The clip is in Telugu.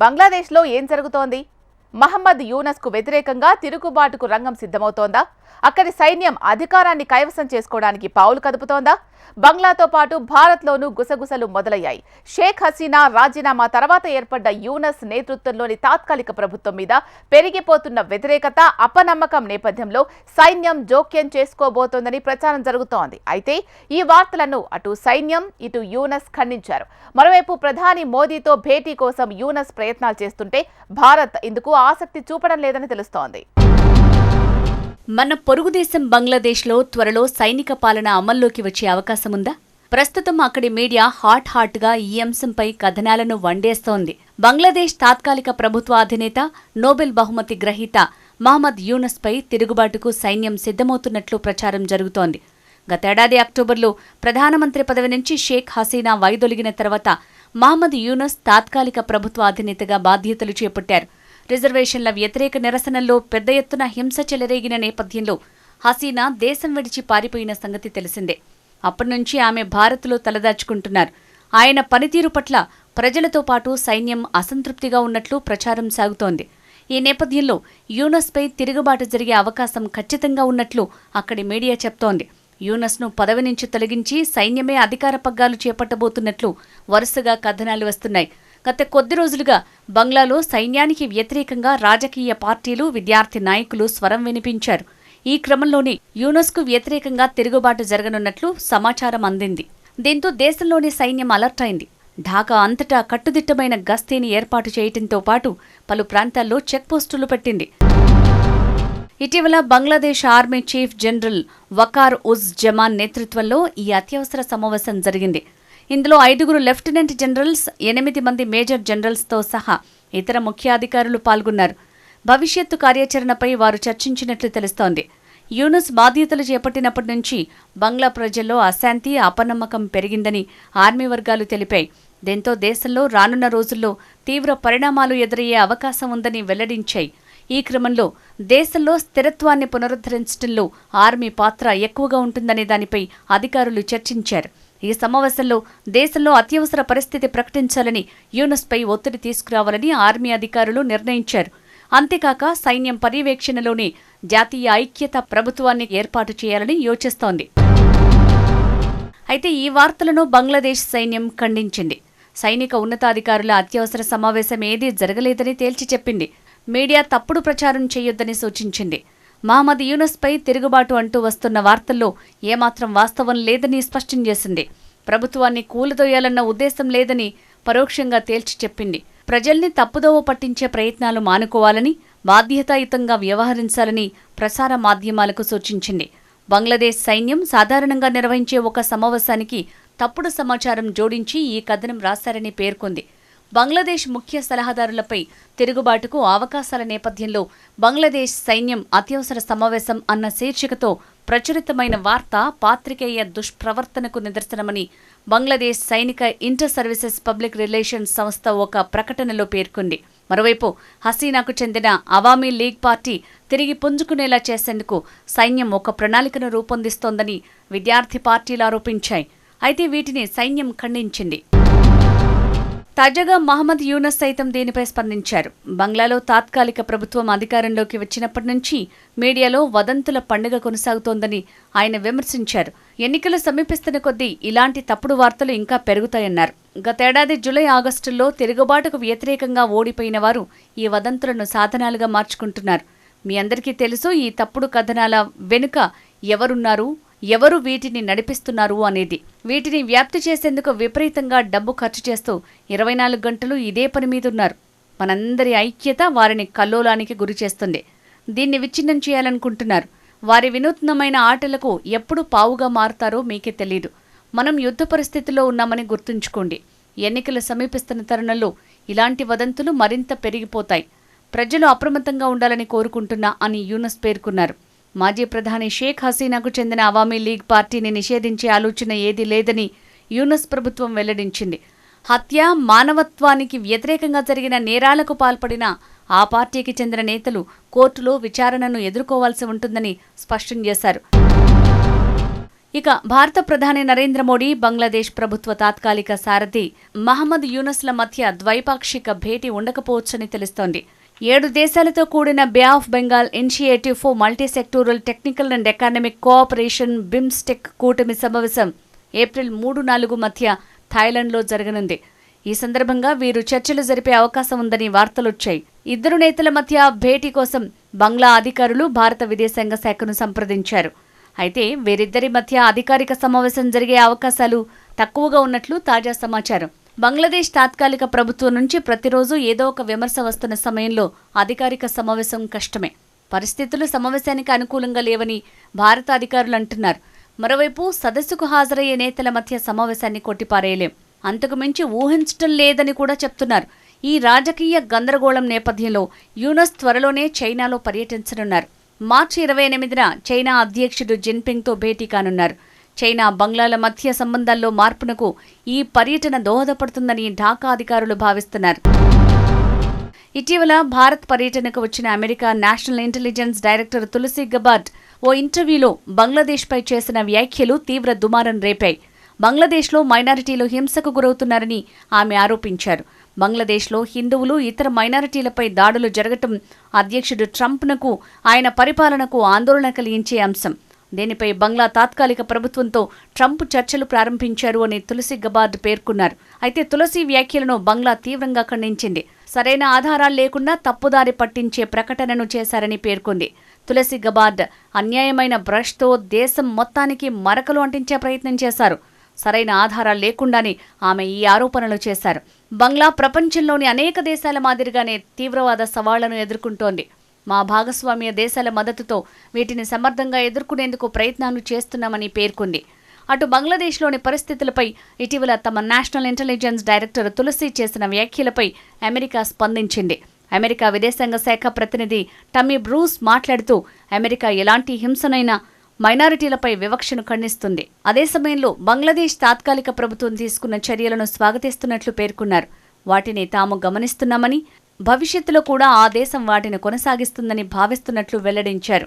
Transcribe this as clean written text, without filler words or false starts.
బంగ్లాదేశ్లో ఏం జరుగుతోంది? మహమ్మద్ యూనస్కు వ్యతిరేకంగా తిరుగుబాటుకు రంగం సిద్ధమవుతోందా? అక్కడి సైన్యం అధికారాన్ని కైవసం చేసుకోవడానికి పావులు కదుపుతోందా? బంగ్లాతో పాటు భారత్లోనూ గుసగుసలు మొదలయ్యాయి. షేక్ హసీనా రాజీనామా తర్వాత ఏర్పడ్డ యూనస్ నేతృత్వంలోని తాత్కాలిక ప్రభుత్వం మీద పెరిగిపోతున్న వ్యతిరేకత, అపనమ్మకం నేపథ్యంలో సైన్యం జోక్యం చేసుకోబోతోందని ప్రచారం జరుగుతోంది. అయితే ఈ వార్తలను అటు సైన్యం, ఇటు యూనస్ ఖండించారు. మరోవైపు ప్రధాని మోదీతో భేటీ కోసం యూనస్ ప్రయత్నాలు చేస్తుంటే భారత్ ఇందుకు ఆసక్తి చూపడం లేదని తెలుస్తోంది. మన పొరుగు దేశం బంగ్లాదేశ్లో త్వరలో సైనిక పాలన అమల్లోకి వచ్చే అవకాశముందా? ప్రస్తుతం అక్కడి మీడియా హాట్ గా ఈ అంశంపై కథనాలను వండేస్తోంది. బంగ్లాదేశ్ తాత్కాలిక ప్రభుత్వ అధినేత, నోబెల్ బహుమతి గ్రహీత మహమ్మద్ యూనస్ పై తిరుగుబాటుకు సైన్యం సిద్ధమవుతున్నట్లు ప్రచారం జరుగుతోంది. గతేడాది అక్టోబర్లో ప్రధానమంత్రి పదవి నుంచి షేక్ హసీనా వైదొలిగిన తర్వాత మహమ్మద్ యూనస్ తాత్కాలిక ప్రభుత్వ అధినేతగా బాధ్యతలు చేపట్టారు. రిజర్వేషన్ల వ్యతిరేక నిరసనల్లో పెద్ద ఎత్తున హింస చెలరేగిన నేపథ్యంలో హసీనా దేశం విడిచి పారిపోయిన సంగతి తెలిసిందే. అప్పటినుంచి ఆమె భారత్లో తలదాచుకుంటున్నారు. ఆయన పనితీరు పట్ల ప్రజలతో పాటు సైన్యం అసంతృప్తిగా ఉన్నట్లు ప్రచారం సాగుతోంది. ఈ నేపథ్యంలో యూనస్పై తిరుగుబాటు జరిగే అవకాశం ఖచ్చితంగా ఉన్నట్లు అక్కడి మీడియా చెప్తోంది. యూనస్ను పదవి నుంచి తొలగించి సైన్యమే అధికార పగ్గాలు చేపట్టబోతున్నట్లు వరుసగా కథనాలు వస్తున్నాయి. గత కొద్ది రోజులుగా బంగ్లాలో సైన్యానికి వ్యతిరేకంగా రాజకీయ పార్టీలు, విద్యార్థి నాయకులు స్వరం వినిపించారు. ఈ క్రమంలోనే యూనస్కు వ్యతిరేకంగా తిరుగుబాటు జరగనున్నట్లు సమాచారం అందింది. దీంతో దేశంలోని సైన్యం అలర్ట్ అయింది. ఢాకా అంతటా కట్టుదిట్టమైన గస్తీని ఏర్పాటు చేయడంతో పాటు పలు ప్రాంతాల్లో చెక్పోస్టులు పెట్టింది. ఇటీవల Bangladesh army chief general Waker Uz Zaman నేతృత్వంలో ఈ అత్యవసర సమావేశం జరిగింది. ఇందులో 5 లెఫ్టినెంట్ జనరల్స్, 8 మంది మేజర్ జనరల్స్తో సహా ఇతర ముఖ్యాధికారులు పాల్గొన్నారు. భవిష్యత్తు కార్యాచరణపై వారు చర్చించినట్లు తెలుస్తోంది. యూనస్ బాధ్యతలు చేపట్టినప్పటి నుంచి బంగ్లా ప్రజల్లో అశాంతి, అపనమ్మకం పెరిగిందని ఆర్మీ వర్గాలు తెలిపాయి. దీంతో దేశంలో రానున్న రోజుల్లో తీవ్ర పరిణామాలు ఎదురయ్యే అవకాశం ఉందని వెల్లడించాయి. ఈ క్రమంలో దేశంలో స్థిరత్వాన్ని పునరుద్ధరించడంలో ఆర్మీ పాత్ర ఎక్కువగా ఉంటుందనే దానిపై అధికారులు చర్చించారు. ఈ సమావేశంలో దేశంలో అత్యవసర పరిస్థితి ప్రకటించాలని, యూనస్పై ఒత్తిడి తీసుకురావాలని ఆర్మీ అధికారులు నిర్ణయించారు. అంతేకాక సైన్యం పర్యవేక్షణలోనే జాతీయ ఐక్యత ప్రభుత్వాన్ని ఏర్పాటు చేయాలని యోచిస్తోంది. అయితే ఈ వార్తలను బంగ్లాదేశ్ సైన్యం ఖండించింది. సైనిక ఉన్నతాధికారుల అత్యవసర సమావేశం ఏదీ జరగలేదని తేల్చి చెప్పింది. మీడియా తప్పుడు ప్రచారం చేయొద్దని సూచించింది. మహమ్మద్ యూనస్పై తిరుగుబాటు అంటూ వస్తున్న వార్తల్లో ఏమాత్రం వాస్తవం లేదని స్పష్టం చేసింది. ప్రభుత్వాన్ని కూలదోయాలన్న ఉద్దేశం లేదని పరోక్షంగా తేల్చి చెప్పింది. ప్రజల్ని తప్పుదోవ పట్టించే ప్రయత్నాలు మానుకోవాలని, బాధ్యతాయుతంగా వ్యవహరించాలని ప్రసార మాధ్యమాలకు సూచించింది. బంగ్లాదేశ్ సైన్యం సాధారణంగా నిర్వహించే ఒక సమావేశానికి తప్పుడు సమాచారం జోడించి ఈ కథనం రాశారని పేర్కొంది. బంగ్లాదేశ్ ముఖ్య సలహాదారులపై తిరుగుబాటుకు అవకాశాల నేపథ్యంలో బంగ్లాదేశ్ సైన్యం అత్యవసర సమావేశం అన్న శీర్షికతో ప్రచురితమైన వార్త పాత్రికేయ దుష్ప్రవర్తనకు నిదర్శనమని బంగ్లాదేశ్ సైనిక ఇంటర్ సర్వీసెస్ పబ్లిక్ రిలేషన్స్ సంస్థ ఒక ప్రకటనలో పేర్కొంది. మరోవైపు హసీనాకు చెందిన అవామీ లీగ్ పార్టీ తిరిగి పుంజుకునేలా చేసేందుకు సైన్యం ఒక ప్రణాళికను రూపొందిస్తోందని విద్యార్థి పార్టీలు ఆరోపించాయి. అయితే వీటిని సైన్యం ఖండించింది. తాజాగా మహమ్మద్ యూనస్ సైతం దీనిపై స్పందించారు. బంగ్లాలో తాత్కాలిక ప్రభుత్వం అధికారంలోకి వచ్చినప్పటి నుంచి మీడియాలో వదంతుల పండుగ కొనసాగుతోందని ఆయన విమర్శించారు. ఎన్నికలు సమీపిస్తున్న కొద్దీ ఇలాంటి తప్పుడు వార్తలు ఇంకా పెరుగుతాయన్నారు. గతేడాది జూలై, ఆగస్టుల్లో తిరుగుబాటుకు వ్యతిరేకంగా ఓడిపోయిన వారు ఈ వదంతులను సాధనాలుగా మార్చుకుంటున్నారు. మీ అందరికీ తెలుసు ఈ తప్పుడు కథనాల వెనుక ఎవరున్నారు, ఎవరు వీటిని నడిపిస్తున్నారు అనేది. వీటిని వ్యాప్తి చేసేందుకు విపరీతంగా డబ్బు ఖర్చు చేస్తూ 24 గంటలు ఇదే పని మీదున్నారు. మనందరి ఐక్యత వారిని కల్లోలానికి గురిచేస్తుంది. దీన్ని విచ్ఛిన్నం చేయాలనుకుంటున్నారు. వారి వినూత్నమైన ఆటలకు ఎప్పుడు పావుగా మారుతారో మీకే తెలీదు. మనం యుద్ధ పరిస్థితిలో ఉన్నామని గుర్తుంచుకోండి. ఎన్నికలు సమీపిస్తున్న తరుణంలో ఇలాంటి వదంతులు మరింత పెరిగిపోతాయి. ప్రజలు అప్రమత్తంగా ఉండాలని కోరుకుంటున్నా అని యూనస్ పేర్కొన్నారు. మాజీ ప్రధాని షేక్ హసీనాకు చెందిన అవామీ లీగ్ పార్టీని నిషేధించే ఆలోచన ఏదీ లేదని యూనస్ ప్రభుత్వం వెల్లడించింది. హత్య, మానవత్వానికి వ్యతిరేకంగా జరిగిన నేరాలకు పాల్పడిన ఆ పార్టీకి చెందిన నేతలు కోర్టులో విచారణను ఎదుర్కోవాల్సి ఉంటుందని స్పష్టం చేశారు. ఇక భారత ప్రధాని నరేంద్ర మోడీ, బంగ్లాదేశ్ ప్రభుత్వ తాత్కాలిక సారథి మహమ్మద్ యూనస్ల మధ్య ద్వైపాక్షిక భేటీ ఉండకపోవచ్చని తెలుస్తోంది. 7 దేశాలతో కూడిన bay of Bengal initiative for multisectoral technical and economic cooperation BIMSTEC కూటమి సమావేశం ఏప్రిల్ 3-4 మధ్య థాయిలాండ్లో జరగనుంది. ఈ సందర్భంగా వీరు చర్చలు జరిపే అవకాశం ఉందని వార్తలొచ్చాయి. ఇద్దరు నేతల మధ్య భేటీ కోసం బంగ్లా అధికారులు భారత విదేశాంగ శాఖను సంప్రదించారు. అయితే వీరిద్దరి మధ్య అధికారిక సమావేశం జరిగే అవకాశాలు తక్కువగా ఉన్నట్లు తాజా సమాచారం. బంగ్లాదేశ్ తాత్కాలిక ప్రభుత్వం నుంచి ప్రతిరోజు ఏదో ఒక విమర్శ వస్తున్న సమయంలో అధికారిక సమావేశం కష్టమే. పరిస్థితులు సమావేశానికి అనుకూలంగా లేవని భారత అధికారులు అంటున్నారు. మరోవైపు సదస్సుకు హాజరయ్యే నేతల మధ్య సమావేశాన్ని కొట్టిపారేయలేం, అంతకు మించి ఊహించటం లేదని కూడా చెప్తున్నారు. ఈ రాజకీయ గందరగోళం నేపథ్యంలో యూనస్ త్వరలోనే చైనాలో పర్యటించనున్నారు. మార్చి 28న చైనా అధ్యక్షుడు జిన్పింగ్తో భేటీ కానున్నారు. చైనా బంగ్లాల మధ్య సంబంధాల్లో మార్పునకు ఈ పర్యటన దోహదపడుతుందని ఢాకా అధికారులు భావిస్తున్నారు. ఇటీవల భారత్ పర్యటనకు వచ్చిన America national intelligence director Tulsi Gabbard ఓ ఇంటర్వ్యూలో బంగ్లాదేశ్పై చేసిన వ్యాఖ్యలు తీవ్ర దుమారం రేపాయి. బంగ్లాదేశ్లో మైనారిటీలు హింసకు గురవుతున్నారని ఆమె ఆరోపించారు. బంగ్లాదేశ్లో హిందువులు, ఇతర మైనారిటీలపై దాడులు జరగటం అధ్యక్షుడు ట్రంప్నకు, ఆయన పరిపాలనకు ఆందోళన కలిగించే అంశం. దీనిపై బంగ్లా తాత్కాలిక ప్రభుత్వంతో ట్రంప్ చర్చలు ప్రారంభించారు అని తులసి గబార్డ్ పేర్కొన్నారు. అయితే తులసి వ్యాఖ్యలను బంగ్లా తీవ్రంగా ఖండించింది. సరైన ఆధారాలు లేకుండా తప్పుదారి పట్టించే ప్రకటనను చేశారని పేర్కొంది. తులసి గబార్డ్ అన్యాయమైన బ్రష్తో దేశం మొత్తానికి మరకలు అంటించే ప్రయత్నం చేశారు. సరైన ఆధారాలు లేకుండానే ఆమె ఈ ఆరోపణలు చేశారు. బంగ్లా ప్రపంచంలోని అనేక దేశాల మాదిరిగానే తీవ్రవాద సవాళ్లను ఎదుర్కొంటోంది. మా భాగస్వామ్య దేశాల మద్దతుతో వీటిని సమర్థంగా ఎదుర్కొనేందుకు ప్రయత్నాలు చేస్తున్నామని పేర్కొంది. అటు బంగ్లాదేశ్లోని పరిస్థితులపై ఇటీవల తమ నేషనల్ ఇంటెలిజెన్స్ డైరెక్టర్ తులసి చేసిన వ్యాఖ్యలపై అమెరికా స్పందించింది. అమెరికా విదేశాంగ శాఖ ప్రతినిధి టమ్మీ బ్రూస్ మాట్లాడుతూ అమెరికా ఎలాంటి హింసనైనా మైనారిటీలపై వివక్షను ఖండిస్తుంది. అదే సమయంలో బంగ్లాదేశ్ తాత్కాలిక ప్రభుత్వం తీసుకున్న చర్యలను స్వాగతిస్తున్నట్లు పేర్కొన్నారు. వాటిని తాము గమనిస్తున్నామని, భవిష్యత్తులో కూడా ఆ దేశం వాటిని కొనసాగిస్తుందని భావిస్తున్నట్లు వెల్లడించారు.